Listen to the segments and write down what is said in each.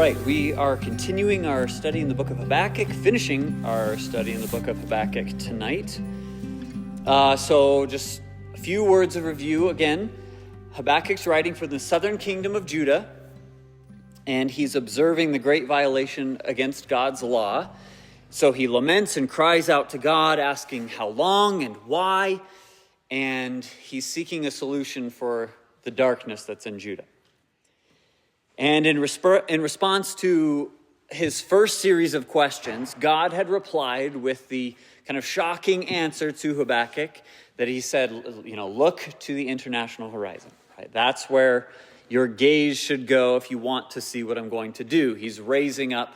right, we are continuing our study in the book of Habakkuk, finishing our study in the book of Habakkuk tonight. So just a few words of review again. Habakkuk's writing for the southern kingdom of Judah, and he's observing the great violation against God's law. So he laments and cries out to God, asking how long and why, and he's seeking a solution for the darkness that's in Judah. And in response to his first series of questions, God had replied with the kind of shocking answer to Habakkuk that he said, look to the international horizon. Right? That's where your gaze should go if you want to see what I'm going to do. He's raising up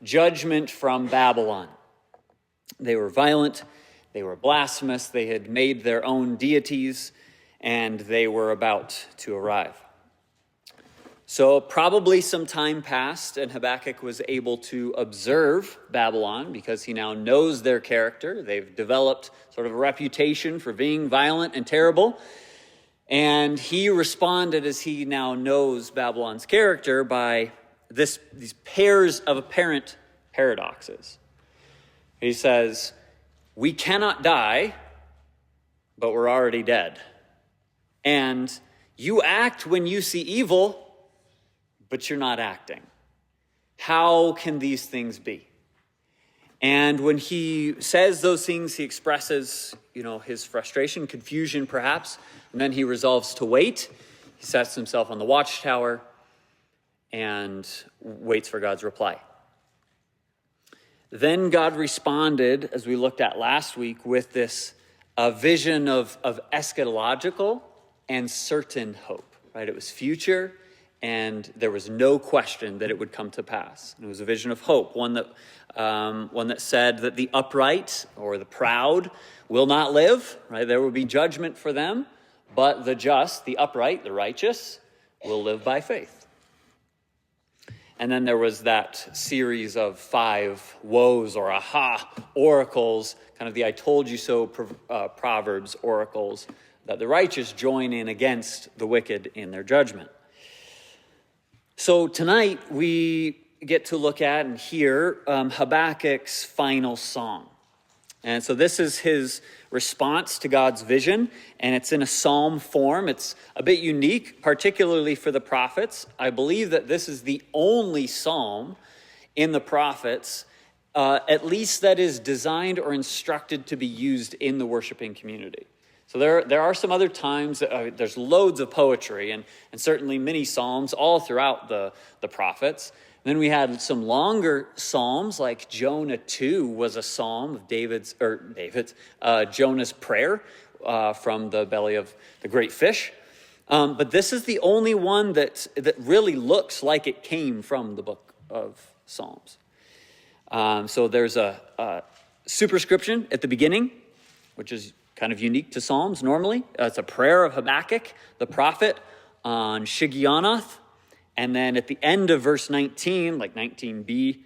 judgment from Babylon. They were violent, they were blasphemous, they had made their own deities, and they were about to arrive. So probably some time passed, and Habakkuk was able to observe Babylon because he now knows their character. They've developed sort of a reputation for being violent and terrible. And he responded, as he now knows Babylon's character, by these pairs of apparent paradoxes. He says, we cannot die, but we're already dead. And you act when you see evil, but you're not acting. How can these things be? And when he says those things, he expresses, his frustration, confusion perhaps, and then he resolves to wait. He sets himself on the watchtower and waits for God's reply. Then God responded, as we looked at last week, with this vision of eschatological and certain hope. Right? It was future, and there was no question that it would come to pass. And it was a vision of hope, one that said that the upright or the proud will not live. Right? There will be judgment for them, but the just, the upright, the righteous, will live by faith. And then there was that series of 5 woes or aha oracles, kind of the I told you so Proverbs oracles, that the righteous join in against the wicked in their judgment. So tonight we get to look at and hear Habakkuk's final song. And so this is his response to God's vision, and it's in a psalm form. It's a bit unique, particularly for the prophets. I believe that this is the only psalm in the prophets, at least that is designed or instructed to be used in the worshiping community. So there are some other times, there's loads of poetry and certainly many psalms all throughout the prophets. And then we had some longer psalms, like Jonah 2 was a psalm of Jonah's prayer from the belly of the great fish. But this is the only one that really looks like it came from the book of Psalms. So there's a superscription at the beginning, which is kind of unique to Psalms normally. It's a prayer of Habakkuk, the prophet, on Shigionoth. And then at the end of verse 19, like 19b,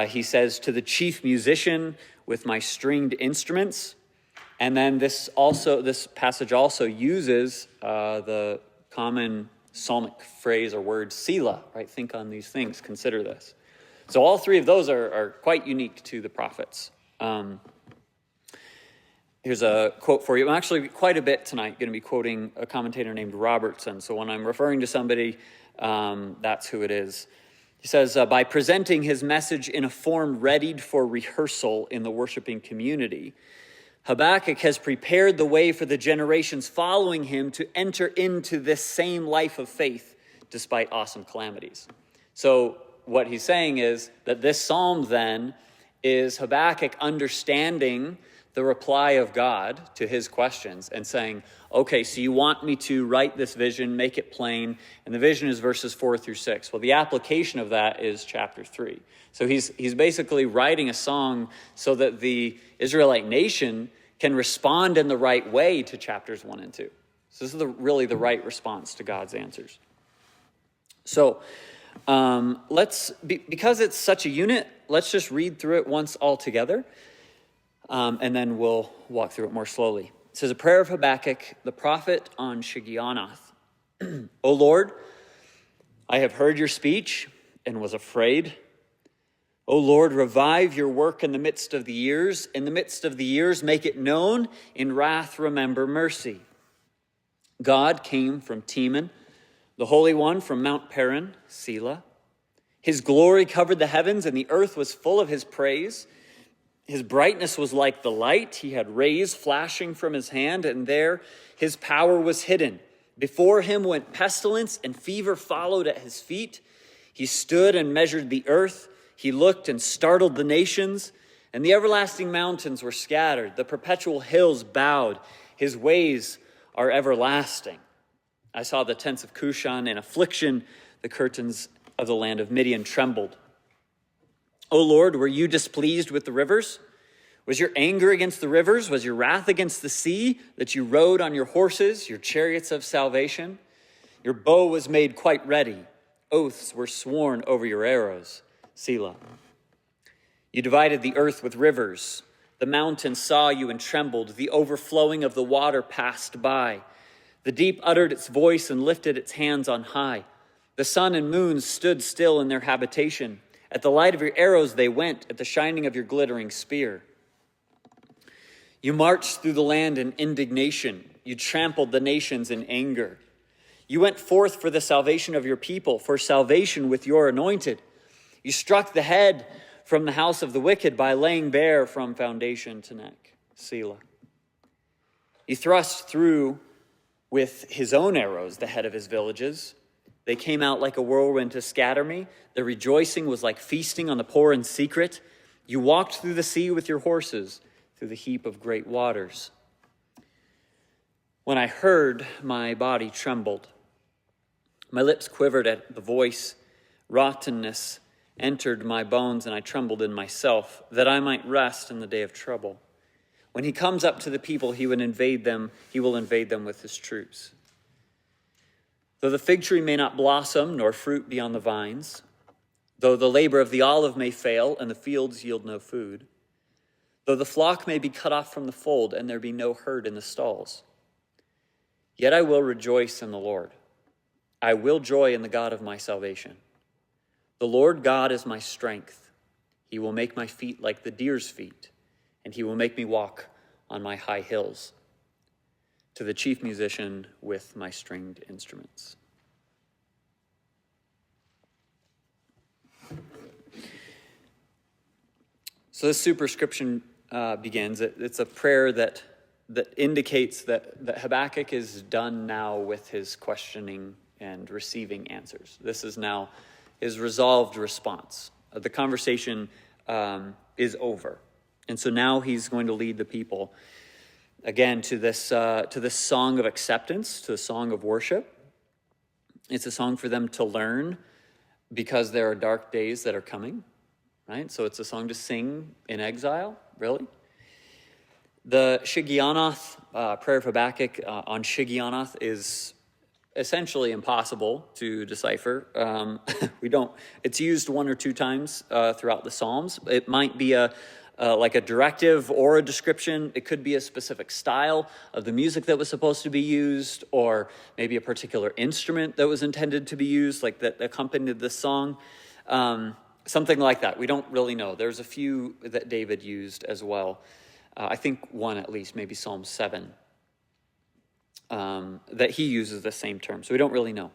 he says, to the chief musician with my stringed instruments. And then this passage also uses the common psalmic phrase or word, Selah, right? Think on these things, consider this. So all 3 of those are quite unique to the prophets. Here's a quote for you. I'm actually quite a bit tonight going to be quoting a commentator named Robertson. So when I'm referring to somebody, that's who it is. He says, by presenting his message in a form readied for rehearsal in the worshiping community, Habakkuk has prepared the way for the generations following him to enter into this same life of faith despite awesome calamities. So what he's saying is that this psalm then is Habakkuk understanding the reply of God to his questions and saying, okay, so you want me to write this vision, make it plain, and the vision is verses 4 through 6. Well, the application of that is chapter 3. So he's basically writing a song so that the Israelite nation can respond in the right way to chapters 1 and 2. So this is really the right response to God's answers. So because it's such a unit, let's just read through it once all together. And then we'll walk through it more slowly. It says, a prayer of Habakkuk, the prophet on Shigionoth. O Lord, I have heard your speech. and was afraid. O Lord, revive your work in the midst of the years. In the midst of the years, make it known. In wrath, remember mercy. God came from Teman, the Holy One from Mount Paran, Selah. His glory covered the heavens, and the earth was full of his praise. His brightness was like the light. He had rays flashing from his hand, and there his power was hidden. Before him went pestilence, and fever followed at his feet. He stood and measured the earth. He looked and startled the nations, and the everlasting mountains were scattered. The perpetual hills bowed. His ways are everlasting. I saw the tents of Cushan in affliction. The curtains of the land of Midian trembled. O Lord, were you displeased with the rivers? Was your anger against the rivers? Was your wrath against the sea, that you rode on your horses, your chariots of salvation? Your bow was made quite ready. Oaths were sworn over your arrows. Selah. You divided the earth with rivers. The mountains saw you and trembled. The overflowing of the water passed by. The deep uttered its voice and lifted its hands on high. The sun and moon stood still in their habitation. At the light of your arrows they went, at the shining of your glittering spear. You marched through the land in indignation. You trampled the nations in anger. You went forth for the salvation of your people, for salvation with your anointed. You struck the head from the house of the wicked by laying bare from foundation to neck. Selah. He thrust through with his own arrows the head of his villages. They came out like a whirlwind to scatter me. The rejoicing was like feasting on the poor in secret. You walked through the sea with your horses, through the heap of great waters. When I heard, my body trembled. My lips quivered at the voice. Rottenness entered my bones, and I trembled in myself, that I might rest in the day of trouble. When he comes up to the people, he will invade them with his troops. Though the fig tree may not blossom, nor fruit be on the vines, though the labor of the olive may fail, and the fields yield no food, though the flock may be cut off from the fold, and there be no herd in the stalls, yet I will rejoice in the Lord. I will joy in the God of my salvation. The Lord God is my strength. He will make my feet like the deer's feet, and he will make me walk on my high hills. To the chief musician with my stringed instruments. So this superscription begins. It's a prayer that indicates that Habakkuk is done now with his questioning and receiving answers. This is now his resolved response. The conversation is over. And so now he's going to lead the people again to this song of acceptance, to a song of worship. It's a song for them to learn because there are dark days that are coming, right? So it's a song to sing in exile, really. The Shigionoth, prayer of Habakkuk on Shigionoth is essentially impossible to decipher. It's used one or two times throughout the Psalms. It might be like a directive or a description. It could be a specific style of the music that was supposed to be used, or maybe a particular instrument that was intended to be used, like that accompanied this song. Something like that. We don't really know. There's a few that David used as well. I think one at least, maybe Psalm 7. That he uses the same term. So we don't really know.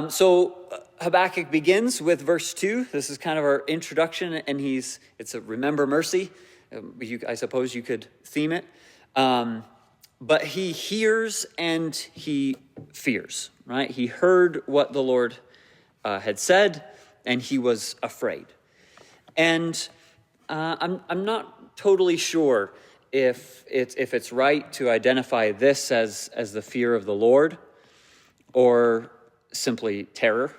So Habakkuk begins with verse 2. This is kind of our introduction, and it's a remember mercy. I suppose you could theme it. But he hears and he fears, right? He heard what the Lord had said, and he was afraid. And I'm not totally sure if it's right to identify this as the fear of the Lord or simply terror,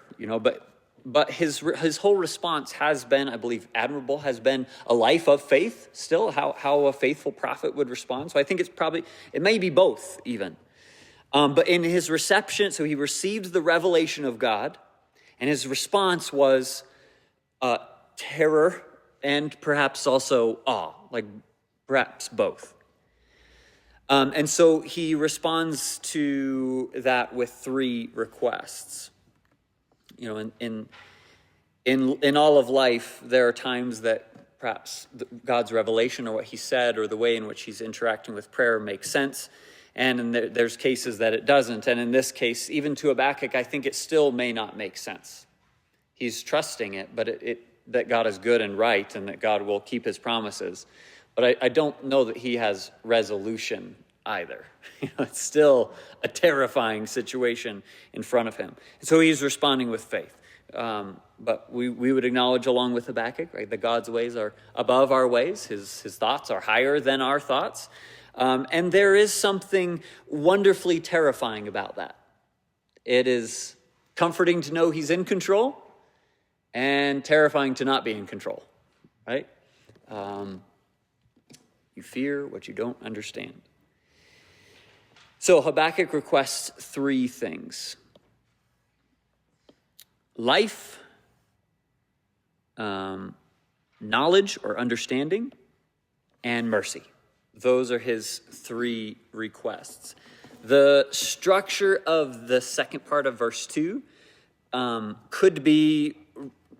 but his whole response has been, I believe, admirable, has been a life of faith still, how a faithful prophet would respond. So I think it may be both even. But in his reception, so he received the revelation of God, and his response was terror and perhaps also awe, like perhaps both. And so he responds to that with three requests. In In all of life, there are times that perhaps God's revelation or what he said or the way in which he's interacting with prayer makes sense. And there's cases that it doesn't. And in this case, even to Habakkuk, I think it still may not make sense. He's trusting it, but that God is good and right and that God will keep his promises. But I don't know that he has resolution either. It's still a terrifying situation in front of him. And so he's responding with faith. But we would acknowledge along with Habakkuk, right, that God's ways are above our ways. His thoughts are higher than our thoughts. And there is something wonderfully terrifying about that. It is comforting to know he's in control and terrifying to not be in control, right? You fear what you don't understand. So Habakkuk requests three things: life, knowledge or understanding, and mercy. Those are his three requests. The structure of the second part of verse 2 could be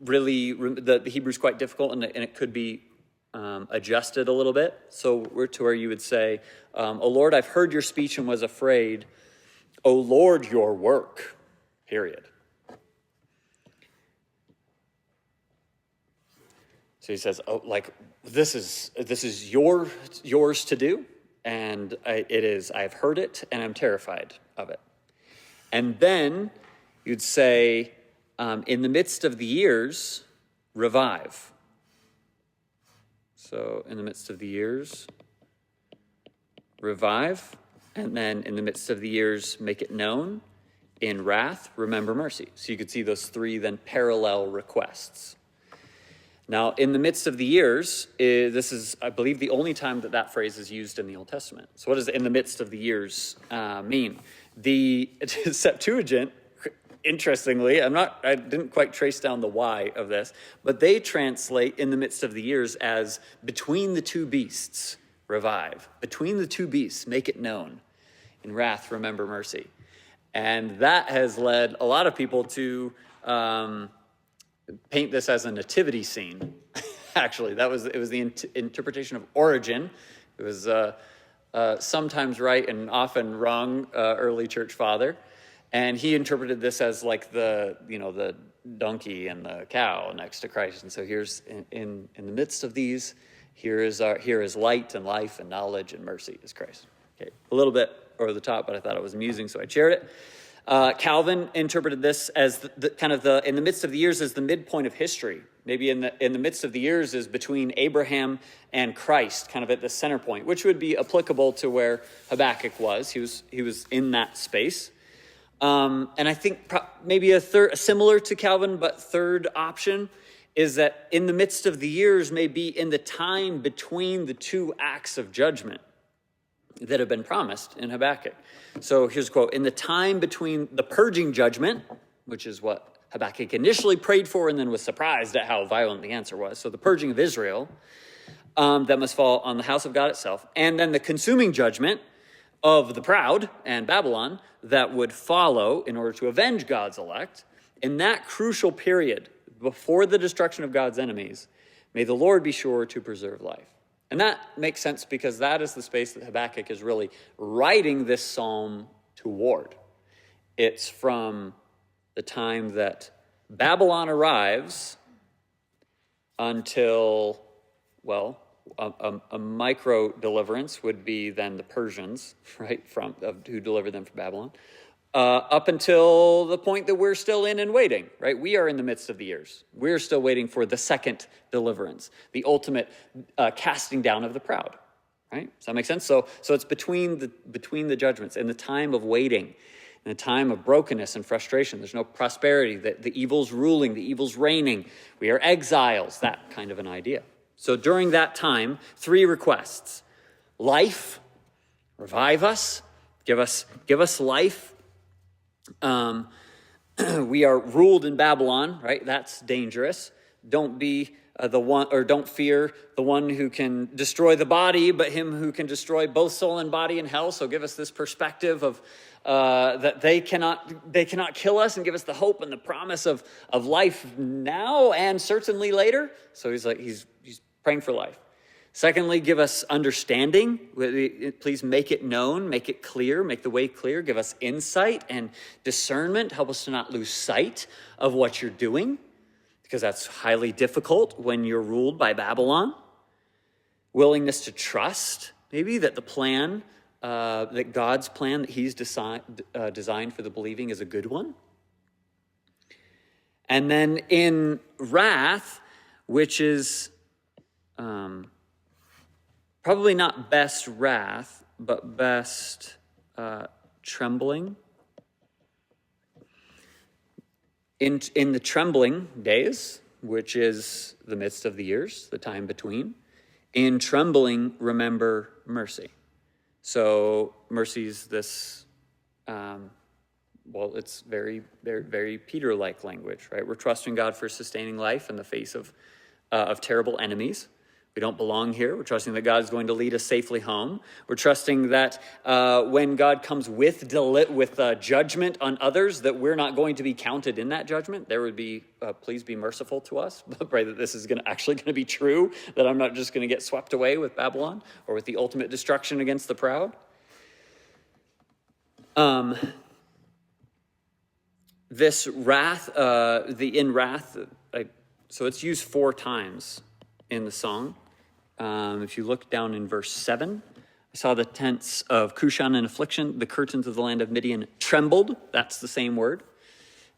really, the Hebrew's quite difficult, and it could be adjusted a little bit. So we're to where you would say, O Lord, I've heard your speech and was afraid. O Lord, your work, period. So he says, oh, like, this is yours to do, and I've heard it, and I'm terrified of it. And then you'd say, in the midst of the years, revive. So in the midst of the years, revive. And then in the midst of the years, make it known. In wrath, remember mercy. So you could see those three then parallel requests. Now, in the midst of the years, this is, I believe, the only time that phrase is used in the Old Testament. So what does in the midst of the years mean? The Septuagint, interestingly, I didn't quite trace down the why of this, but they translate in the midst of the years as between the two beasts, revive. Between the two beasts, make it known. In wrath, remember mercy. And that has led a lot of people to paint this as a nativity scene. Actually, it was the interpretation of Origen. It was sometimes right and often wrong early church father. And he interpreted this as like the donkey and the cow next to Christ. And so here's in the midst of these, here is light and life and knowledge and mercy is Christ. Okay, a little bit over the top, but I thought it was amusing, so I shared it. Calvin interpreted this as in the midst of the years as the midpoint of history. Maybe in the midst of the years is between Abraham and Christ, kind of at the center point, which would be applicable to where Habakkuk was. He was in that space. And I think maybe a similar to Calvin, but third option is that in the midst of the years may be in the time between the two acts of judgment that have been promised in Habakkuk. So here's a quote: in the time between the purging judgment, which is what Habakkuk initially prayed for and then was surprised at how violent the answer was. So the purging of Israel that must fall on the house of God itself. And then the consuming judgment of the proud and Babylon that would follow in order to avenge God's elect. In that crucial period, before the destruction of God's enemies, may the Lord be sure to preserve life. And that makes sense because that is the space that Habakkuk is really writing this psalm toward. It's from the time that Babylon arrives until, well, a micro deliverance would be then the Persians, right, who delivered them from Babylon, up until the point that we're still in and waiting, right? We are in the midst of the years. We're still waiting for the second deliverance, the ultimate casting down of the proud, right? Does that make sense? So it's between the judgments, in the time of waiting, in the time of brokenness and frustration. There's no prosperity. The evil's ruling, the evil's reigning. We are exiles, that kind of an idea. So during that time, three requests: life, revive us, give us life. We are ruled in Babylon, right? That's dangerous. Don't be don't fear the one who can destroy the body, but him who can destroy both soul and body in hell. So give us this perspective of that they cannot kill us, and give us the hope and the promise of life now and certainly later. So he's praying for life. Secondly, give us understanding. Please make it known, make it clear, make the way clear. Give us insight and discernment. Help us to not lose sight of what you're doing, because that's highly difficult when you're ruled by Babylon. Willingness to trust, maybe, that the plan, that God's plan that he's designed for the believing is a good one. And then in wrath, which is probably not best wrath, but best trembling. In the trembling days, which is the midst of the years, the time between, in trembling, remember mercy. So mercy's this, it's very, very, very Peter-like language, right? We're trusting God for sustaining life in the face of terrible enemies. We don't belong here. We're trusting that God is going to lead us safely home. We're trusting that when God comes with judgment on others, that we're not going to be counted in that judgment. There would be, please be merciful to us. Pray that this is actually going to be true, that I'm not just going to get swept away with Babylon or with the ultimate destruction against the proud. This wrath, so it's used 4 times in the song. If you look down in verse 7, I saw the tents of Cushan in affliction, the curtains of the land of Midian trembled. That's the same word.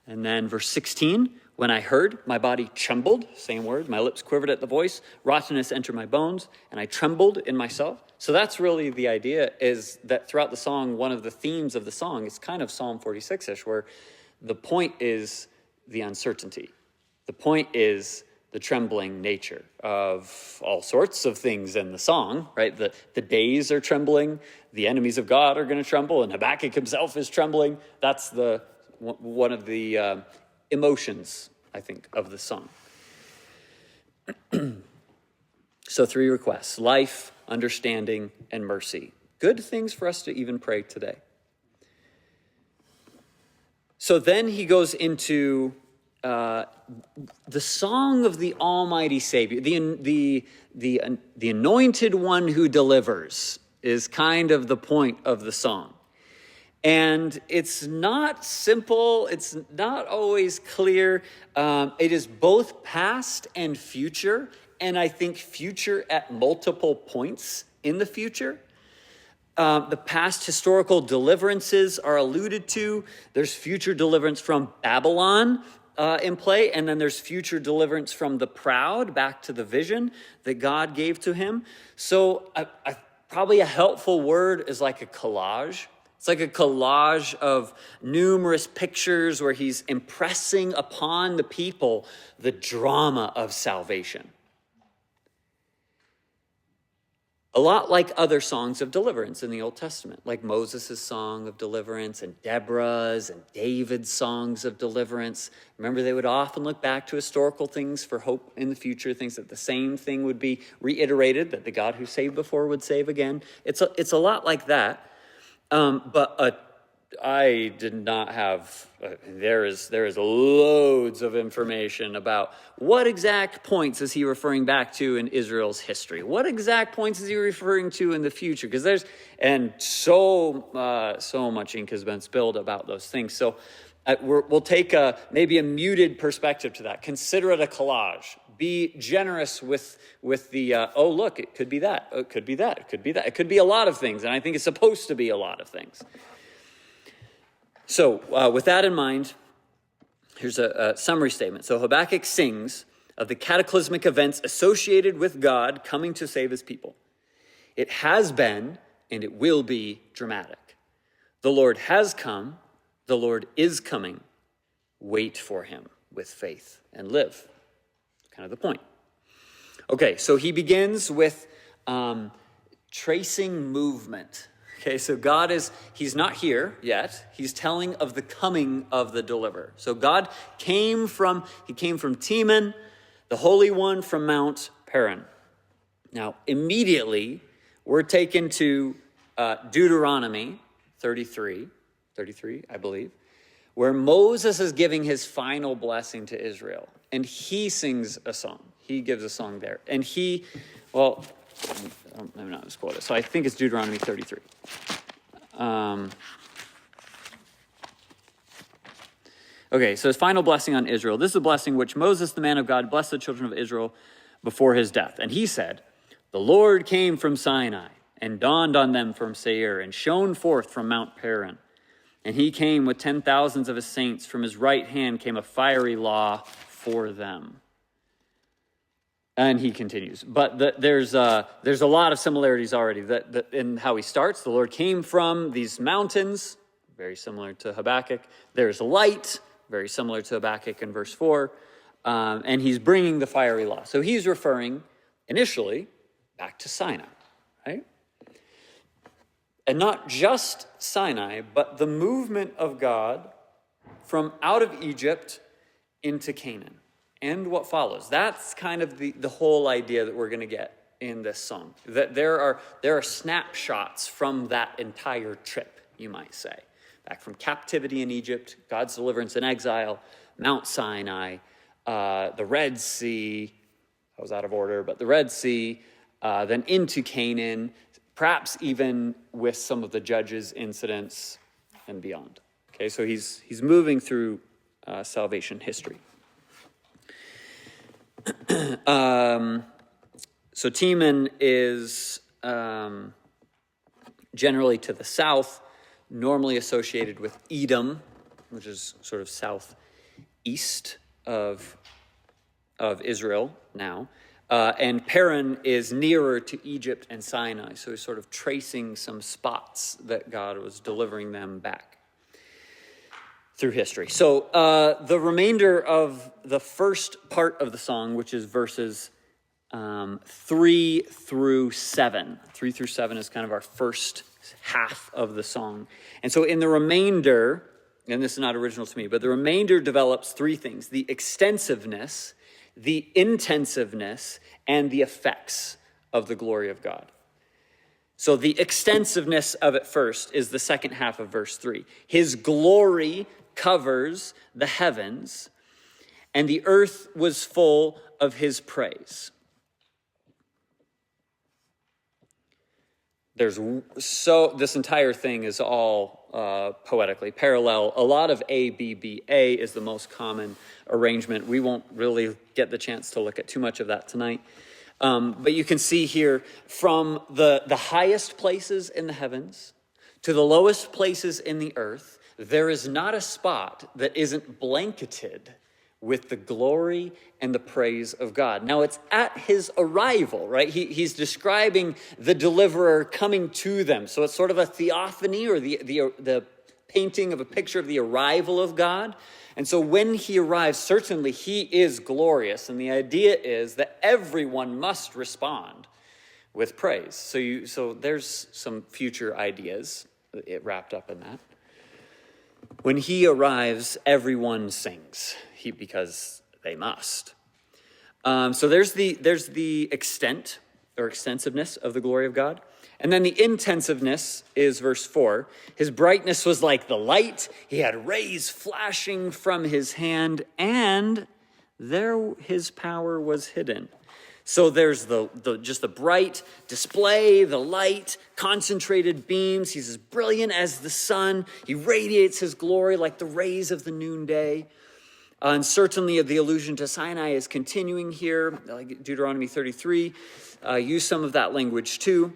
And then verse 16, when I heard, my body trembled, same word. My lips quivered at the voice, rottenness entered my bones, and I trembled in myself. So that's really the idea, is that throughout the song, one of the themes of the song is kind of Psalm 46-ish, where the point is the uncertainty. The point is the trembling nature of all sorts of things in the song, right? The days are trembling, the enemies of God are going to tremble, and Habakkuk himself is trembling. That's one of the emotions, I think, of the song. So 3 requests: life, understanding, and mercy. Good things for us to even pray today. So then he goes into the song of the Almighty Savior, the anointed one who delivers, is kind of the point of the song. And it's not simple. It's not always clear. It is both past and future, and I think future at multiple points in the future. The past historical deliverances are alluded to. There's future deliverance from Babylon in play, and then there's future deliverance from the proud, back to the vision that God gave to him. So probably a helpful word is like a collage. It's like a collage of numerous pictures where he's impressing upon the people the drama of salvation. A lot like other songs of deliverance in the Old Testament, like Moses' song of deliverance and Deborah's and David's songs of deliverance. Remember, they would often look back to historical things for hope in the future, things that the same thing would be reiterated, that the God who saved before would save again. It's a lot like that. But I did not have, there is loads of information about what exact points is he referring back to in Israel's history? What exact points is he referring to in the future? Because so much ink has been spilled about those things. So we'll take maybe a muted perspective to that. Consider it a collage. Be generous with the, look, it could be that. It could be that. It could be that. It could be a lot of things. And I think it's supposed to be a lot of things. So with that in mind, here's a summary statement. So Habakkuk sings of the cataclysmic events associated with God coming to save his people. It has been and it will be dramatic. The Lord has come. The Lord is coming. Wait for him with faith and live. Kind of the point. Okay, so he begins with tracing movement. Okay, so he's not here yet. He's telling of the coming of the deliverer. So God came from Teman. the Holy One from Mount Paran. Now, immediately, we're taken to Deuteronomy 33, I believe, where Moses is giving his final blessing to Israel. And he sings a song. He gives a song there. And I'm not misquote it. So I think it's Deuteronomy 33. Okay, so his final blessing on Israel. This is a blessing which Moses, the man of God, blessed the children of Israel before his death. And he said, "The Lord came from Sinai and dawned on them from Seir and shone forth from Mount Paran. And he came with 10,000s of his saints. From his right hand came a fiery law for them." And he continues. But there's a lot of similarities already in how he starts. The Lord came from these mountains, very similar to Habakkuk. There's light, very similar to Habakkuk in verse 4. And he's bringing the fiery law. So he's referring initially back to Sinai, right? And not just Sinai, but the movement of God from out of Egypt into Canaan and what follows. That's kind of the whole idea that we're going to get in this song. That there are snapshots from that entire trip, you might say. Back from captivity in Egypt, God's deliverance in exile, Mount Sinai, the Red Sea. I was out of order, but the Red Sea, then into Canaan, perhaps even with some of the Judges incidents and beyond. Okay, so he's moving through salvation history. So Teman is generally to the south, normally associated with Edom, which is sort of southeast of Israel now. And Paran is nearer to Egypt and Sinai, so he's sort of tracing some spots that God was delivering them back through history. So the remainder of the first part of the song, which is verses 3 through 7. 3 through 7 is kind of our first half of the song. And so in the remainder, and this is not original to me, but the remainder develops three things: the extensiveness, the intensiveness, and the effects of the glory of God. So the extensiveness of it first is the second half of verse 3. His glory covers the heavens, and the earth was full of his praise. This entire thing is all poetically parallel. A lot of A-B-B-A is the most common arrangement. We won't really get the chance to look at too much of that tonight. But you can see here from the highest places in the heavens to the lowest places in the earth, there is not a spot that isn't blanketed with the glory and the praise of God. Now, it's at his arrival, right? He's describing the deliverer coming to them. So it's sort of a theophany, or the painting of a picture of the arrival of God. And so when he arrives, certainly he is glorious. And the idea is that everyone must respond with praise. So there's some future ideas wrapped up in that. When he arrives, everyone sings, because they must. So there's the extent or extensiveness of the glory of God. And then the intensiveness is verse 4. His brightness was like the light. He had rays flashing from his hand, and there his power was hidden. So there's just the bright display, the light, concentrated beams. He's as brilliant as the sun. He radiates his glory like the rays of the noonday. And certainly the allusion to Sinai is continuing here. Like Deuteronomy 33, use some of that language too.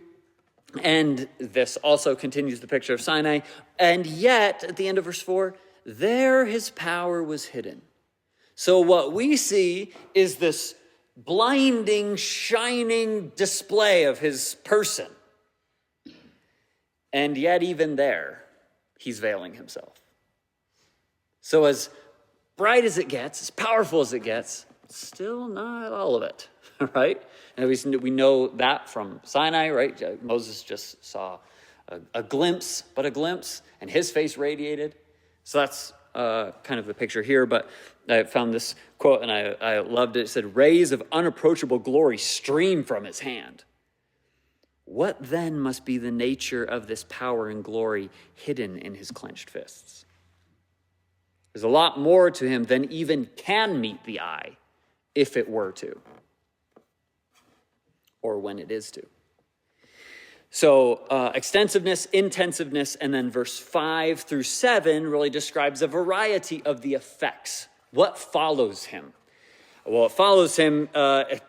And this also continues the picture of Sinai. And yet, at the end of verse 4, there his power was hidden. So what we see is this blinding, shining display of his person. And yet even there, he's veiling himself. So as bright as it gets, as powerful as it gets, still not all of it, right? And we know that from Sinai, right? Moses just saw a glimpse, and his face radiated. So that's kind of the picture here, but I found this quote and I loved it. It said, "Rays of unapproachable glory stream from his hand. What then must be the nature of this power and glory hidden in his clenched fists? There's a lot more to him than even can meet the eye, if it were to, or when it is to." So extensiveness, intensiveness, and then verse 5 through 7 really describes a variety of the effects. What follows him? Well, it follows him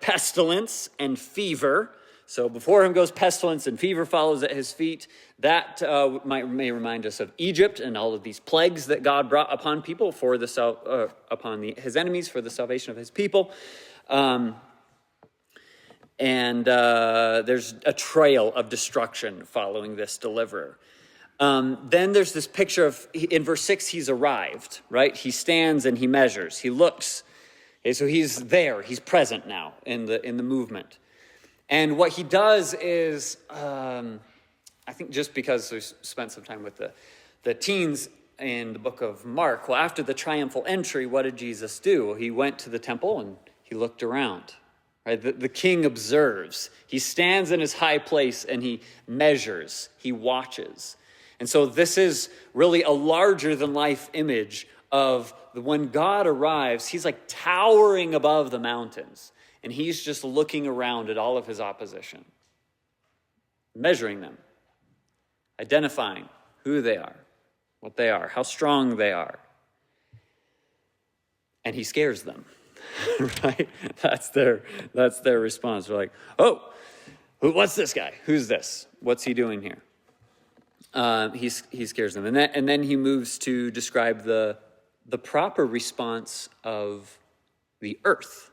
pestilence and fever. So before him goes pestilence, and fever follows at his feet. That may remind us of Egypt and all of these plagues that God brought upon people for his enemies for the salvation of his people. And there's a trail of destruction following this deliverer. Then there's this picture of, in verse 6, he's arrived, right? He stands and he measures. He looks. Okay, so he's there. He's present now in the movement. And what he does is, I think just because we spent some time with the teens in the book of Mark, well, after the triumphal entry, what did Jesus do? Well, he went to the temple and he looked around. Right? The king observes. He stands in his high place and he measures. He watches. And so this is really a larger than life image of when God arrives, he's like towering above the mountains. And he's just looking around at all of his opposition, measuring them, identifying who they are, what they are, how strong they are. And he scares them, right? That's their response. They're like, "Oh, what's this guy? Who's this? What's he doing here?" He scares them. And then he moves to describe the proper response of the earth.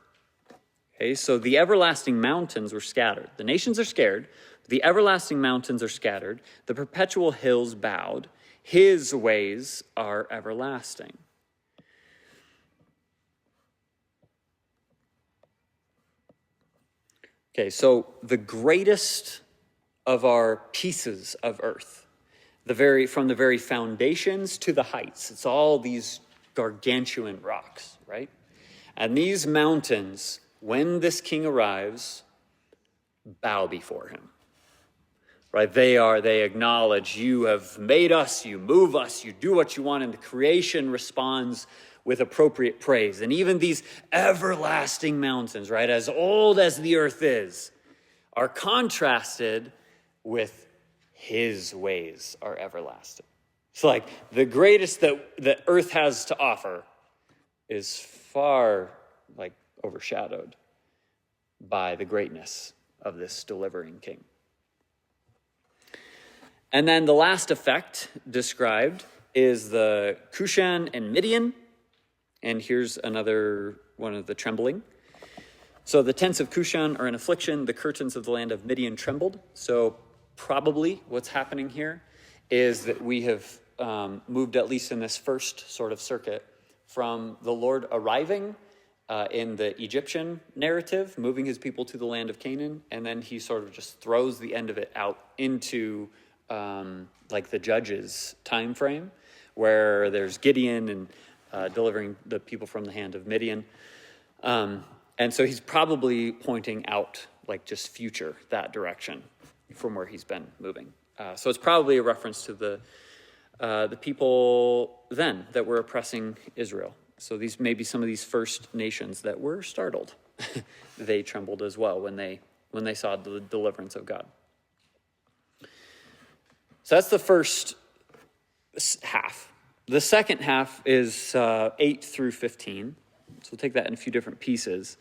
Okay, so the everlasting mountains were scattered. The nations are scared. The everlasting mountains are scattered. The perpetual hills bowed. His ways are everlasting. Okay, so the greatest of our pieces of earth, from the very foundations to the heights, it's all these gargantuan rocks, right? And these mountains, when this king arrives, bow before him, right? They acknowledge, you have made us, you move us, you do what you want, and the creation responds with appropriate praise. And even these everlasting mountains, right, as old as the earth is, are contrasted with his ways are everlasting. It's like the greatest that earth has to offer is far overshadowed by the greatness of this delivering king. And then the last effect described is the Cushan and Midian. And here's another one of the trembling. So the tents of Cushan are in affliction. The curtains of the land of Midian trembled. So probably what's happening here is that we have moved, at least in this first sort of circuit, from the Lord arriving in the Egyptian narrative, moving his people to the land of Canaan, and then he sort of just throws the end of it out into the Judges time frame, where there's Gideon and delivering the people from the hand of Midian. And so he's probably pointing out just future, that direction from where he's been moving. So it's probably a reference to the people then that were oppressing Israel. So these may be some of these first nations that were startled. They trembled as well when they saw the deliverance of God. So that's the first half. The second half is 8 through 15. So we'll take that in a few different pieces.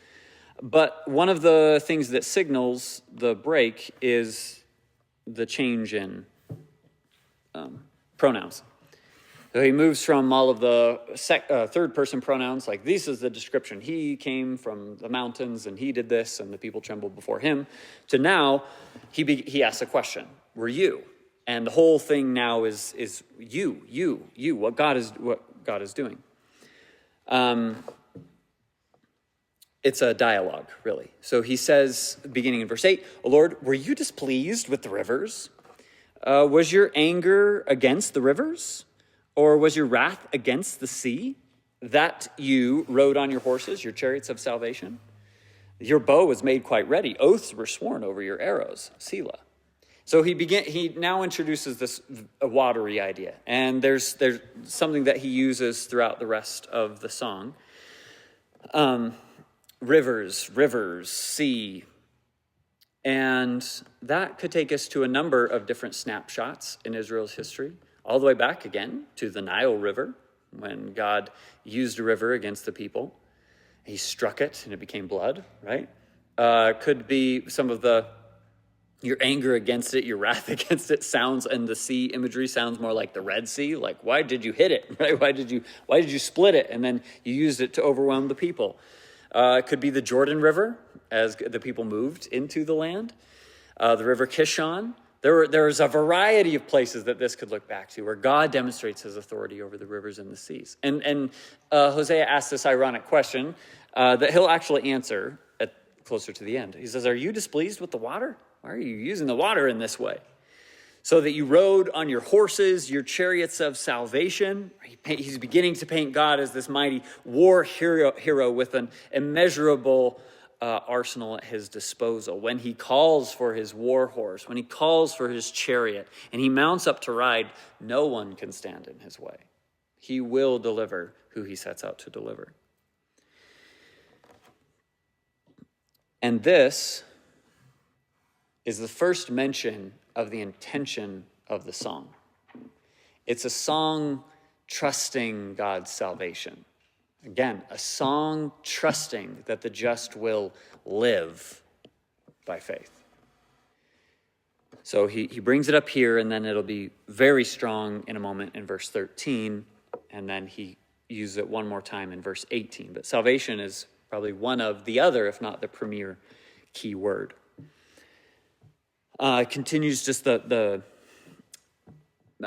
But one of the things that signals the break is the change in pronouns. So he moves from all of the third-person pronouns, like this is the description. He came from the mountains, and he did this, and the people trembled before him, to now he asks a question. Were you? And the whole thing now is you, what God is doing. It's a dialogue, really. So he says, beginning in verse 8, "O Lord, were you displeased with the rivers? Was your anger against the rivers? Or was your wrath against the sea that you rode on your horses, your chariots of salvation? Your bow was made quite ready. Oaths were sworn over your arrows, Selah. So he now introduces this watery idea. And there's something that he uses throughout the rest of the song. Rivers, sea. And that could take us to a number of different snapshots in Israel's history, all the way back again to the Nile River, when God used a river against the people. He struck it and it became blood, right? Could be some of your anger against it, your wrath against it sounds, and the sea imagery sounds more like the Red Sea. Like, why did you hit it, right? Why did you split it? And then you used it to overwhelm the people. It could be the Jordan River as the people moved into the land. The river Kishon. There's a variety of places that this could look back to where God demonstrates his authority over the rivers and the seas. And Hosea asks this ironic question that he'll actually answer closer to the end. He says, are you displeased with the water? Why are you using the water in this way? So that you rode on your horses, your chariots of salvation. He's beginning to paint God as this mighty war hero with an immeasurable arsenal at his disposal. When he calls for his war horse, when he calls for his chariot, and he mounts up to ride, no one can stand in his way. He will deliver who he sets out to deliver. And this is the first mention of the intention of the song. It's a song trusting God's salvation. Again, a song trusting that the just will live by faith. So he brings it up here, and then it'll be very strong in a moment in verse 13, and then he uses it one more time in verse 18. But salvation is probably one of the other, if not the premier key word. Continues just the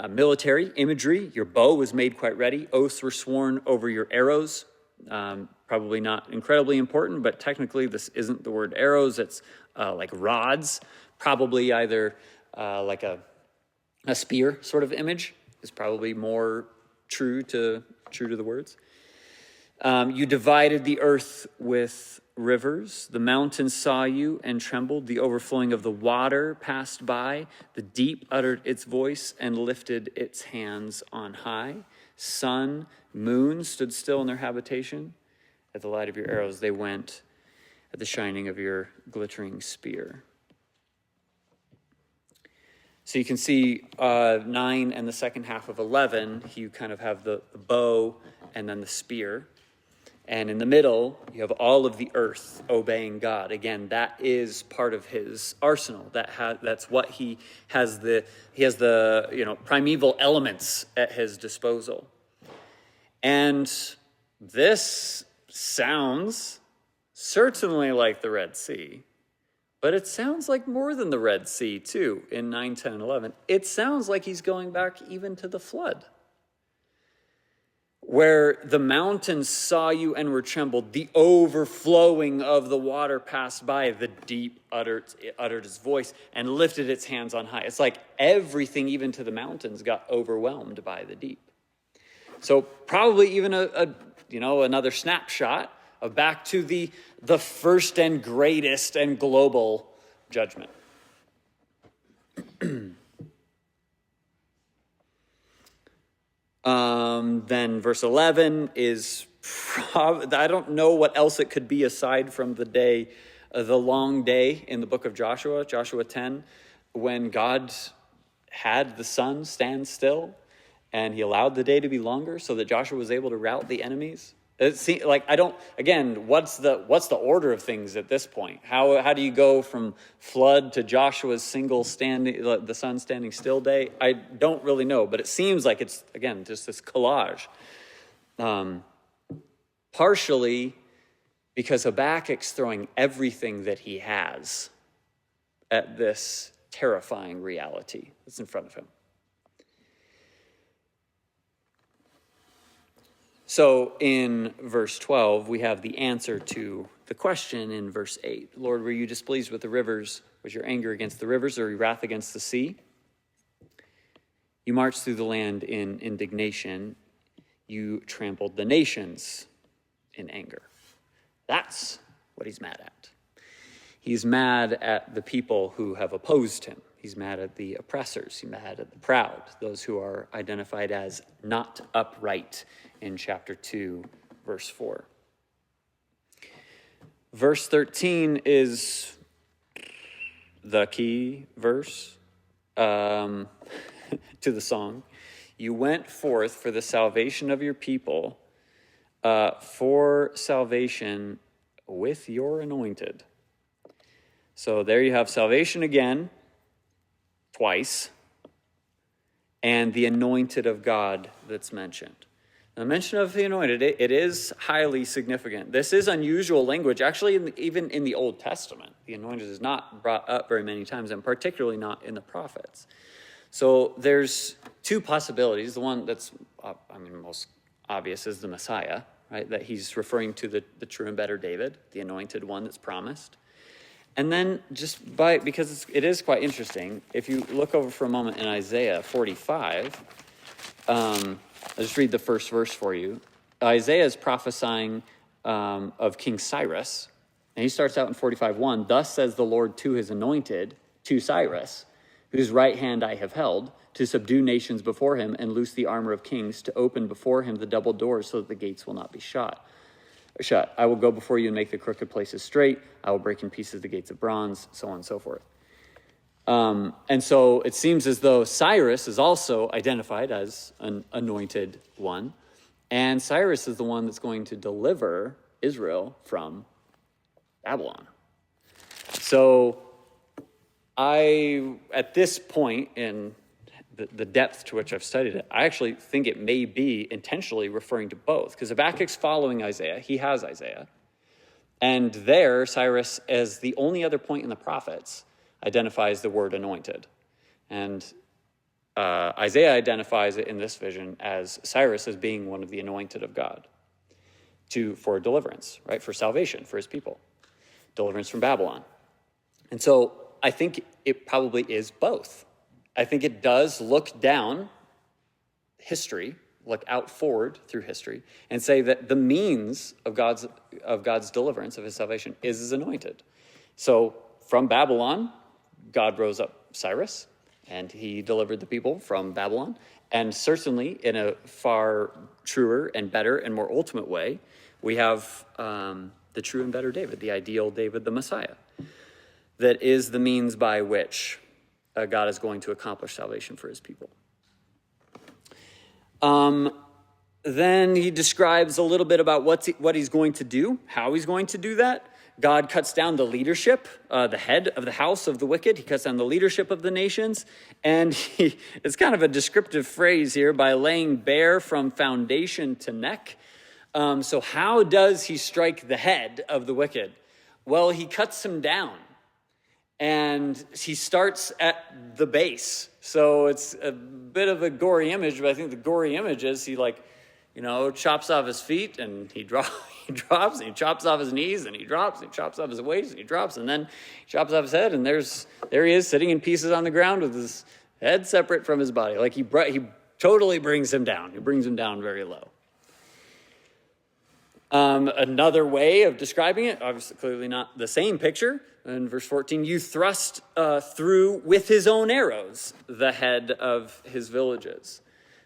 military imagery. Your bow was made quite ready. Oaths were sworn over your arrows. Probably not incredibly important, but technically this isn't the word arrows. It's like rods. Probably either like a spear sort of image is probably more true to the words. You divided the earth with rivers. The mountains saw you and trembled. The overflowing of the water passed by. The deep uttered its voice and lifted its hands on high. Sun, moon stood still in their habitation. At the light of your arrows they went, at the shining of your glittering spear. So you can see 9 and the second half of 11, you kind of have the bow and then the spear. And in the middle, you have all of the earth obeying God. Again, that is part of his arsenal. That's what he has the primeval elements at his disposal. And this sounds certainly like the Red Sea, but it sounds like more than the Red Sea too in 9, 10, and 11. It sounds like he's going back even to the flood, where the mountains saw you and were trembled, the overflowing of the water passed by, the deep uttered its voice and lifted its hands on high. It's like everything, even to the mountains, got overwhelmed by the deep. So probably even another snapshot of back to the first and greatest and global judgment. Then verse 11 is, I don't know what else it could be aside from the long day in the book of Joshua 10, when God had the sun stand still and he allowed the day to be longer so that Joshua was able to rout the enemies. It seems like what's the order of things at this point? How do you go from flood to Joshua's the sun standing still day? I don't really know, but it seems like it's, again, just this collage. Partially because Habakkuk's throwing everything that he has at this terrifying reality that's in front of him. So in verse 12, we have the answer to the question in verse 8. Lord, were you displeased with the rivers? Was your anger against the rivers or your wrath against the sea? You marched through the land in indignation. You trampled the nations in anger. That's what he's mad at. He's mad at the people who have opposed him. He's mad at the oppressors. He's mad at the proud, those who are identified as not upright in chapter 2, verse 4. Verse 13 is the key verse to the song. You went forth for the salvation of your people, for salvation with your anointed. So there you have salvation again, twice, and the anointed of God that's mentioned. The mention of the anointed, it is highly significant. This is unusual language. Actually, even in the Old Testament, the anointed is not brought up very many times, and particularly not in the prophets. So there's two possibilities. The one that's, most obvious is the Messiah, right? That he's referring to the true and better David, the anointed one that's promised. And then because it is quite interesting, if you look over for a moment in Isaiah 45, I'll just read the first verse for you. Isaiah is prophesying of King Cyrus, and he starts out in 45:1. Thus says the Lord to his anointed, to Cyrus, whose right hand I have held, to subdue nations before him and loose the armor of kings, to open before him the double doors so that the gates will not be shut. I will go before you and make the crooked places straight. I will break in pieces the gates of bronze, so on and so forth. And so it seems as though Cyrus is also identified as an anointed one. And Cyrus is the one that's going to deliver Israel from Babylon. So at this point in the depth to which I've studied it, I actually think it may be intentionally referring to both. Because Habakkuk's following Isaiah. He has Isaiah. And there, Cyrus, as the only other point in the prophets, identifies the word anointed. And Isaiah identifies it in this vision as Cyrus as being one of the anointed of God for deliverance, right? For salvation, for his people. Deliverance from Babylon. And so I think it probably is both. I think it does look down history, look out forward through history, and say that the means of God's deliverance, of his salvation, is his anointed. So from Babylon, God rose up Cyrus, and he delivered the people from Babylon. And certainly, in a far truer and better and more ultimate way, we have the true and better David, the ideal David, the Messiah, that is the means by which God is going to accomplish salvation for his people. Then he describes a little bit about what he's going to do, how he's going to do that. God cuts down the leadership, the head of the house of the wicked. He cuts down the leadership of the nations. And it's kind of a descriptive phrase here, by laying bare from foundation to neck. So how does he strike the head of the wicked? Well, he cuts him down. And he starts at the base. So it's a bit of a gory image, but I think the gory image is he chops off his feet and he drops, and he chops off his knees and he drops, and he chops off his waist and he drops, and then he chops off his head, and there he is sitting in pieces on the ground with his head separate from his body. Like he totally brings him down. He brings him down very low. Another way of describing it, obviously clearly not the same picture, in verse 14, you thrust through with his own arrows the head of his villages.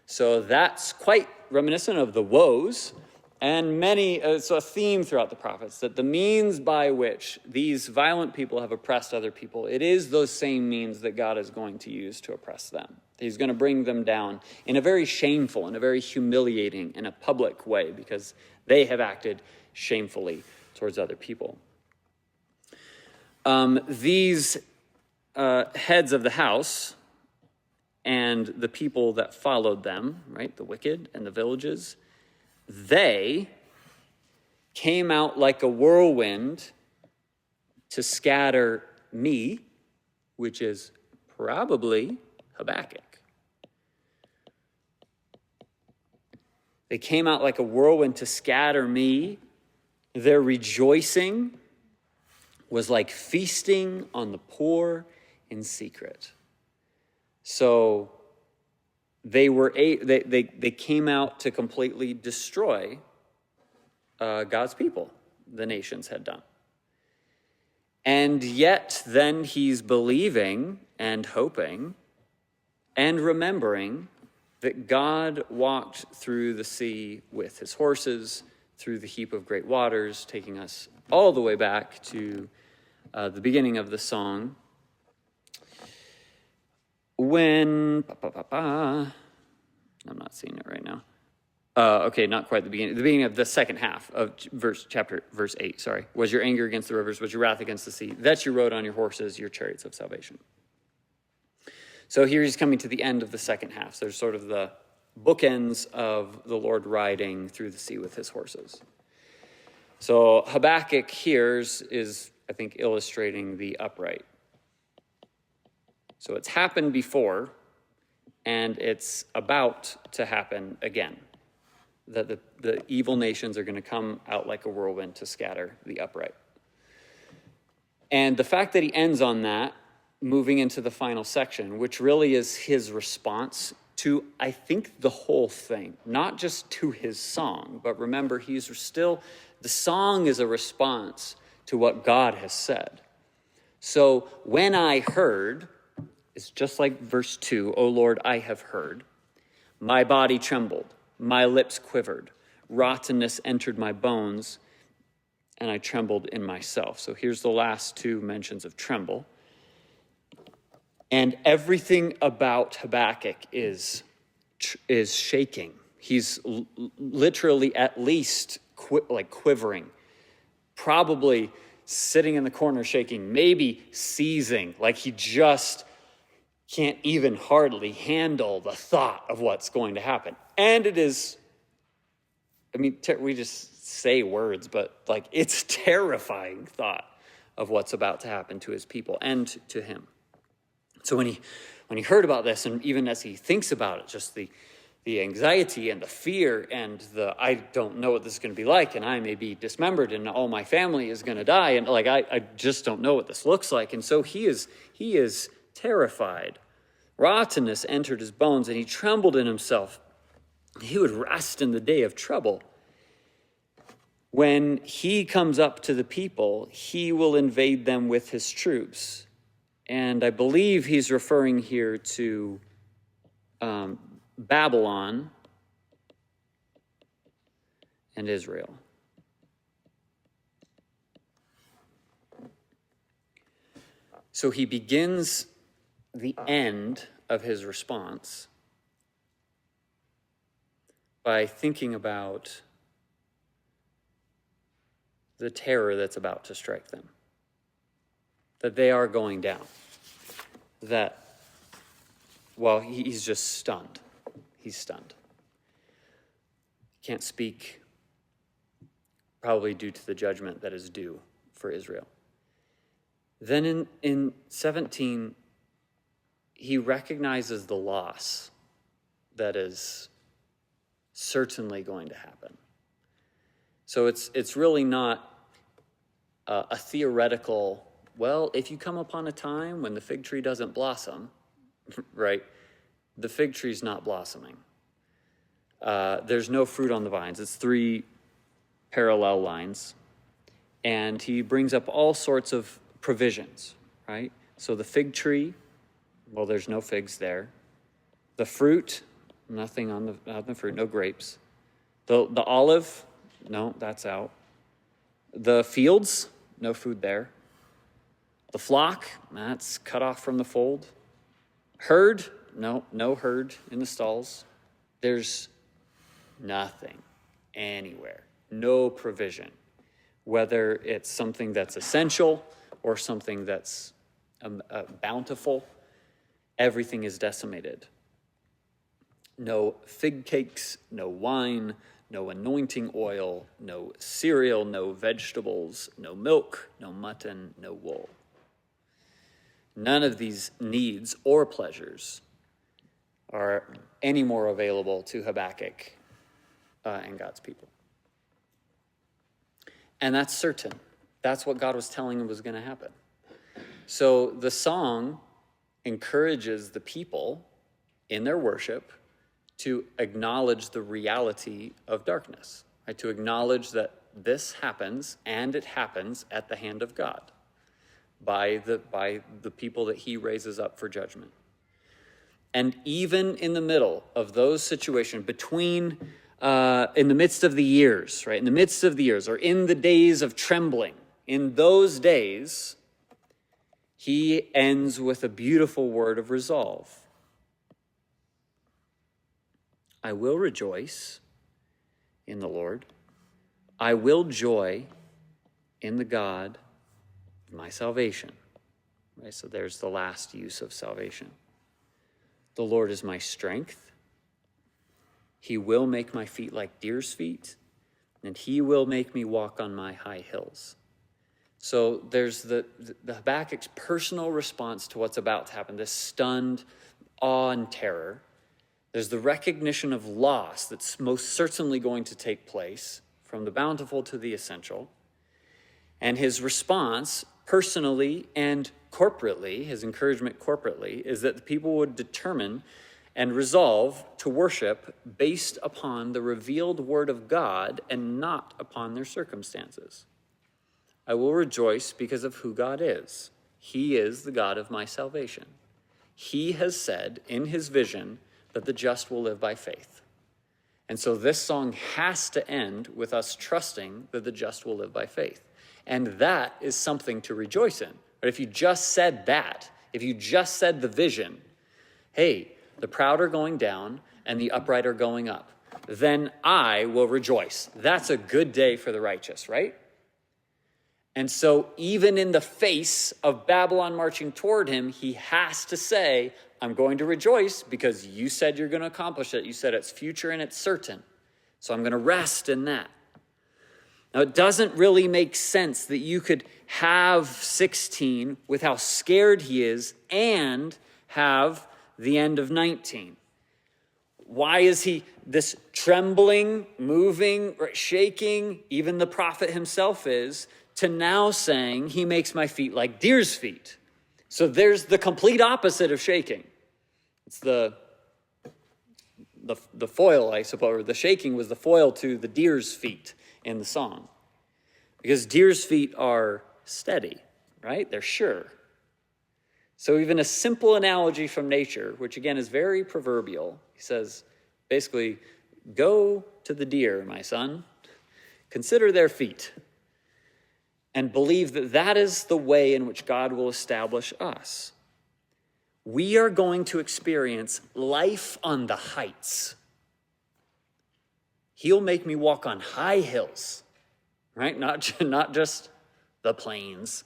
So that's quite reminiscent of the woes, and it's a theme throughout the prophets, that the means by which these violent people have oppressed other people, it is those same means that God is going to use to oppress them. He's going to bring them down in a very shameful, in a very humiliating, in a public way, because they have acted shamefully towards other people. These heads of the house and the people that followed them, right, the wicked and the villages, they came out like a whirlwind to scatter me, which is probably Habakkuk. They came out like a whirlwind to scatter me. Their rejoicing was like feasting on the poor in secret. So they came out to completely destroy God's people, the nations had done. And yet then he's believing and hoping and remembering that God walked through the sea with his horses, through the heap of great waters, taking us all the way back to the beginning of the song. When, I'm not seeing it right now. Okay, not quite the beginning. The beginning of the second half of verse 8, sorry. Was your anger against the rivers, was your wrath against the sea, that you rode on your horses, your chariots of salvation. So here he's coming to the end of the second half. So there's sort of the bookends of the Lord riding through the sea with his horses. So Habakkuk here is, I think, illustrating the upright. So it's happened before, and it's about to happen again. That the evil nations are going to come out like a whirlwind to scatter the upright. And the fact that he ends on that, moving into the final section, which really is his response to, I think, the whole thing, not just to his song, but remember, the song is a response to what God has said. So when I heard, it's just like verse 2, O Lord, I have heard. My body trembled, my lips quivered, rottenness entered my bones, and I trembled in myself. So here's the last two mentions of tremble. And everything about Habakkuk is shaking. He's literally at least quivering, probably sitting in the corner shaking, maybe seizing, like he just can't even hardly handle the thought of what's going to happen. And it is, we just say words, but it's terrifying thought of what's about to happen to his people and to him. So when he heard about this, and even as he thinks about it, just the anxiety and the fear and I don't know what this is going to be like, and I may be dismembered and all my family is going to die, and I just don't know what this looks like. And so he is terrified. Rottenness entered his bones, and he trembled in himself. He would rest in the day of trouble. When he comes up to the people, he will invade them with his troops. And I believe he's referring here to Babylon and Israel. So he begins the end of his response by thinking about the terror that's about to strike them, that they are going down, that, well, he's just stunned. He's stunned. He can't speak, probably due to the judgment that is due for Israel. Then in 17, he recognizes the loss that is certainly going to happen. So it's really not a theoretical, well, if you come upon a time when the fig tree doesn't blossom, right? The fig tree's not blossoming. There's no fruit on the vines. It's 3 parallel lines. And he brings up all sorts of provisions, right? So the fig tree, well, there's no figs there. The fruit, nothing on the fruit, no grapes. The olive, no, that's out. The fields, no food there. The flock, that's cut off from the fold. Herd, no herd in the stalls. There's nothing anywhere, no provision, whether it's something that's essential or something that's bountiful. Everything is decimated. No fig cakes, no wine, no anointing oil, no cereal, no vegetables, no milk, no mutton, no wool. None of these needs or pleasures are any more available to Habakkuk and God's people. And that's certain. That's what God was telling him was going to happen. So the song encourages the people in their worship to acknowledge the reality of darkness, right? To acknowledge that this happens, and it happens at the hand of God by the people that he raises up for judgment. And even in the middle of those situations, between, in the midst of the years, right? In the midst of the years, or in the days of trembling, in those days, he ends with a beautiful word of resolve. I will rejoice in the Lord. I will joy in the God of my salvation. Right? So there's the last use of salvation. The Lord is my strength. He will make my feet like deer's feet, and he will make me walk on my high hills. So there's the Habakkuk's personal response to what's about to happen, this stunned awe and terror. There's the recognition of loss that's most certainly going to take place, from the bountiful to the essential. And his response, personally and corporately, his encouragement corporately, is that the people would determine and resolve to worship based upon the revealed word of God and not upon their circumstances. I will rejoice because of who God is. He is the God of my salvation. He has said in his vision that the just will live by faith. And so this song has to end with us trusting that the just will live by faith. And that is something to rejoice in. But if you just said that, if you just said the vision, hey, the proud are going down and the upright are going up, then I will rejoice. That's a good day for the righteous, right? And so even in the face of Babylon marching toward him, he has to say, I'm going to rejoice because you said you're going to accomplish it. You said it's future and it's certain. So I'm going to rest in that. Now, it doesn't really make sense that you could have 16 with how scared he is and have the end of 19. Why is he this trembling, moving, shaking, even the prophet himself is, to now saying he makes my feet like deer's feet? So there's the complete opposite of shaking. It's the foil, I suppose, or the shaking was the foil to the deer's feet in the song. Because deer's feet are steady, right? They're sure. So even a simple analogy from nature, which again is very proverbial, he says, basically, go to the deer, my son, consider their feet, and believe that that is the way in which God will establish us. We are going to experience life on the heights. He'll make me walk on high hills, right? Not just the plains.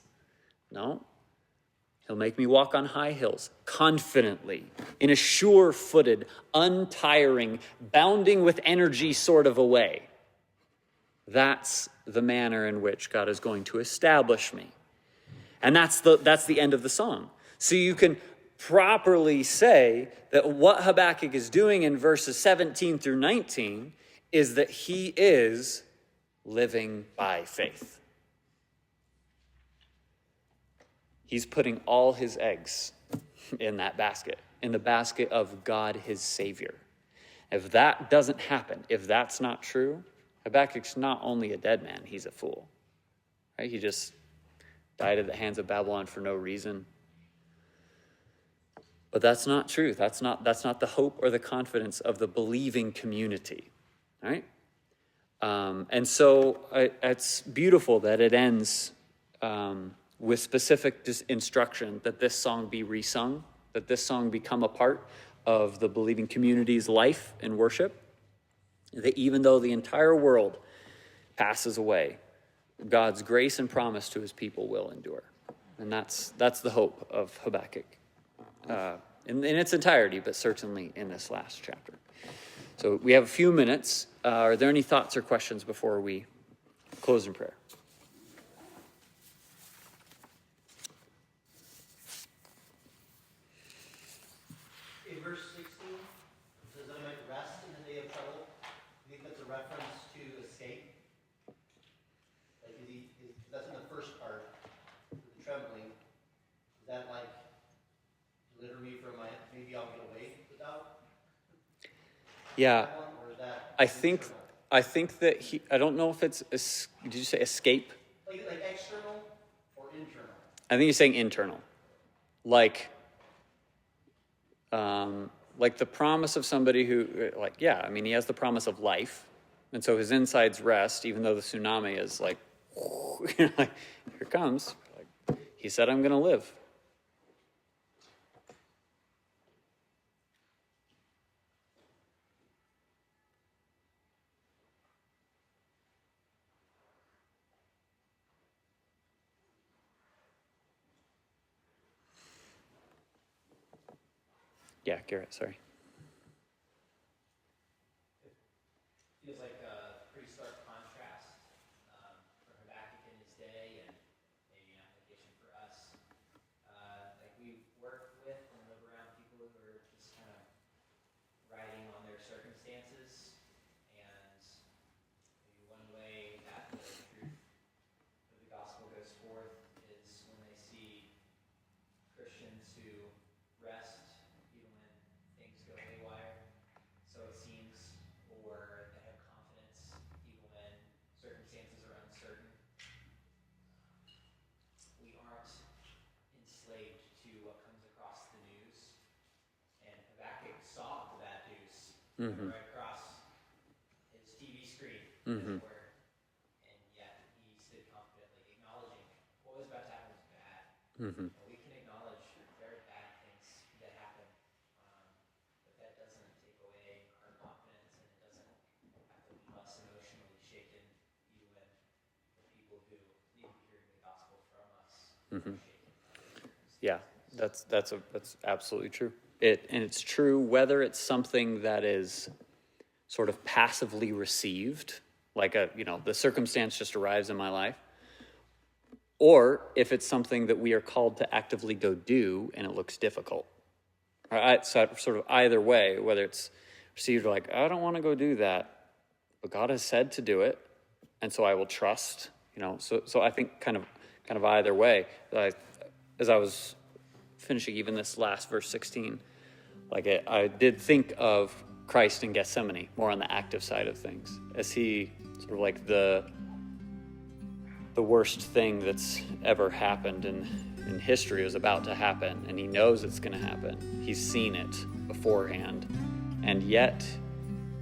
No. He'll make me walk on high hills confidently, in a sure-footed, untiring, bounding with energy sort of a way. That's the manner in which God is going to establish me. And that's the end of the song. So you can properly say that what Habakkuk is doing in verses 17 through 19 is that he is living by faith. He's putting all his eggs in that basket, in the basket of God, his Savior. If that doesn't happen, if that's not true, Habakkuk's not only a dead man, he's a fool. Right? He just died at the hands of Babylon for no reason. But that's not true. That's not the hope or the confidence of the believing community. Right? And so it's beautiful that it ends with specific instruction that this song be resung, that this song become a part of the believing community's life and worship, that even though the entire world passes away, God's grace and promise to his people will endure. And that's the hope of Habakkuk in its entirety, but certainly in this last chapter. So we have a few minutes. Are there any thoughts or questions before we close in prayer? In verse 16, it says, I might rest in the day of trouble. I think that's a reference to escape. Like, that's in the first part, the trembling. Is that like, deliver me from maybe I'll get away without? Yeah, that one, or is that I think internal? I think that I don't know if it's did you say escape? Like external or internal? I think he's saying internal. Like like the promise of somebody who, like, yeah, I mean, he has the promise of life, and so his insides rest, even though the tsunami is like, like here it comes. Like, he said, I'm going to live. Yeah, Garrett, sorry. Feels like a pretty stark contrast for Habakkuk in his day and maybe an application for us. Like we work with and live around people who are just kind of riding on their circumstances, and maybe one way that the truth of the gospel goes forth is when they see Christians who rest even when things go haywire, so it seems, or that have confidence even when circumstances are uncertain. We aren't enslaved to what comes across the news. And Habakkuk saw the bad news right across his TV screen, as it were. And yet he stood confidently, acknowledging what was about to happen was bad. And we can acknowledge there are bad things that happen, but that doesn't take away our confidence, and it doesn't have to leave us emotionally shaken, even when the people who need to be hearing the gospel from us are shaken. Yeah, that's absolutely true. And it's true whether it's something that is sort of passively received, like the circumstance just arrives in my life, or if it's something that we are called to actively go do and it looks difficult. All right, so sort of either way, whether it's received like, I don't want to go do that, but God has said to do it, and so I will trust. So I think kind of either way. As I was finishing even this last verse 16, I did think of Christ in Gethsemane, more on the active side of things, as he sort of like the worst thing that's ever happened in history is about to happen, and he knows it's going to happen. He's seen it beforehand, and yet,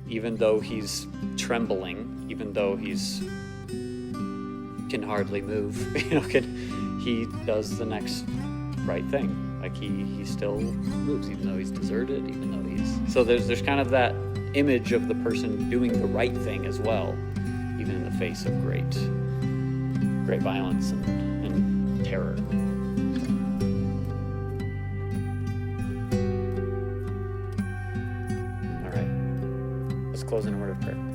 even though he's trembling, even though he's can hardly move, he does the next right thing. Like he still moves, even though he's deserted, even though so there's kind of that image of the person doing the right thing as well, even in the face of great violence and terror. All right, let's close in a word of prayer.